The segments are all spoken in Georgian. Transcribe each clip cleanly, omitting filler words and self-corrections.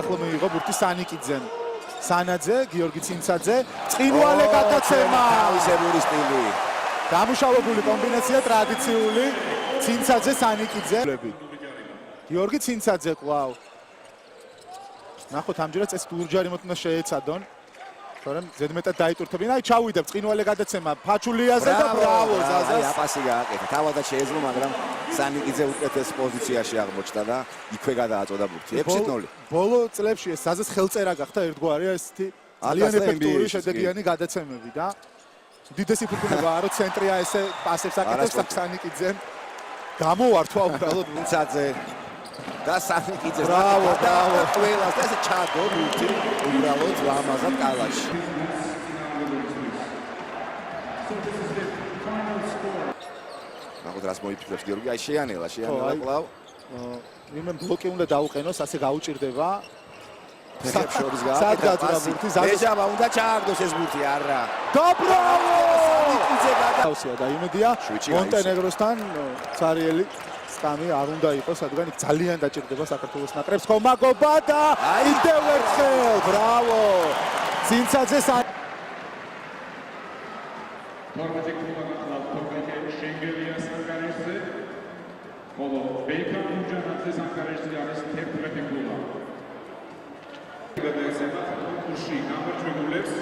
ახლა მიიღო ბურთი სანიკიძემ. სანაძე, გიორგი ცინცაძე, წინვალე გადაცემა. თავისებური სტილი. დამუშავებული კომბინაცია ტრადიციული ცინცაძე სანიკიძე. გიორგი ცინცაძე კვლავ. ნახოთ ამჯერად წეს დურჯარიმოთ უნდა შეეცადონ. თორემ ზედმეტად დაიტვირთებინა. აი ჩავიდა წინვალე გადაცემა ფაჩულიაზე და ბრავო ზაზას. აპასი გააკეთა. თავადაც შეეძლო, მაგრამ სანიკიძე უკეთეს პოზიციაში აღმოჩნდა და იქვე გადააწოდა ბურთი. 6-0. ბოლო წლებში ეს ზაზას ხელწერა გახდა ერთგვარი ესეთი ძალიან ეფექტური შედეგიანი გადაცემები და უდიდესი ფუფუნებაა რომ ცენტრია ესე პასებს აკეთებს სანიკიძემ. გამოვართვა უბრალოდ ცინცაძე და სანიკიძე. ბრავო, ბრავო. ყველას და ესე ჩადო ბურთი უბრალოდ ლამაზად კალაში. რას მოიფიქრებს გიორგი? აი შეანელა კვლავ. მე ბლოკი უნდა დაუყენოს, ასე გაუჭირდება. ფეხებს შორის გააკეთა პასი. ეჟავა უნდა ჩააგდოს ეს ბურთი, არა. და ბრავო! სანიკიძე გადაუსია და იმედია მონტენეგროსთან ცარიელი სტამი არ უნდა იყოს, რადგან იქ ძალიან დაჭირდება საქართველოს ნაკრებს ხომაგობა და კიდევ ერთხელ, ბრავო! ცინცაძე ხოლო ბეიქამ უჯანაძეს ანგარიშზე არის 11 გოლა. გადაეცემა კონკურსში გამარჯვებულებს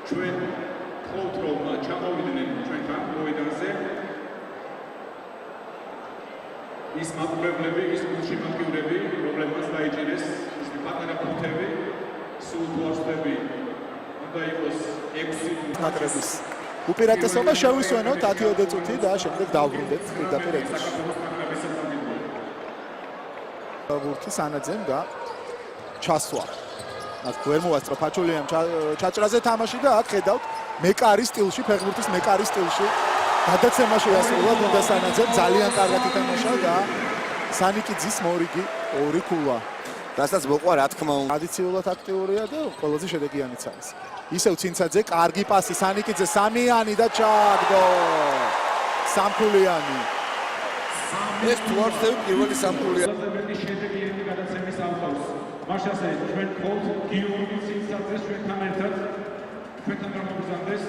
ჩვენ ვთხოვთ რომ ჩამოვიდნენ ჩვენთან მოედანზე ის მაყურებლები, ის გულშემატკივრები, რომლებმაც დაიჭირეს ის პატარა ბურთები, სულ თვალსები უნდა იყოს 6 ნაკრების უპირატესობა შევისვენოთ 10 წუთი და შემდეგ დავბრუნდეთ პირდაპირ ეთერში. ბურთი სანაძემ და ჩასვა. მას ვერ მოასწრო ფაჩულიამ ჩაჭრაზე თამაში და აქ ხედავთ მეკარის სტილში, ფეხბურთის მეკარის სტილში გადაცემა შეასრულა გუნდა სანაძემ, ძალიან კარგად ითამაშა და სანიკიძის მორიგი 2 ქულა. რასაც მოყვა რა თქმა უნდა. ტრადიციულად აქტიურია და ყველაზე შედეგიანიც არის. ისევ ცინცაძე, კარგი პასი სანიკიძე, სამიანი და ჩააგდო. სამქულიანი. ეს თუარსები პირველი სამქულიანი. შედეგიანი გადაცემის ავტორს. მაშასე ჩვენ ვთხოვთ გიორგი ცინცაძეს ჩვენთან ერთად. ჩვენთან გამოგზავნდეს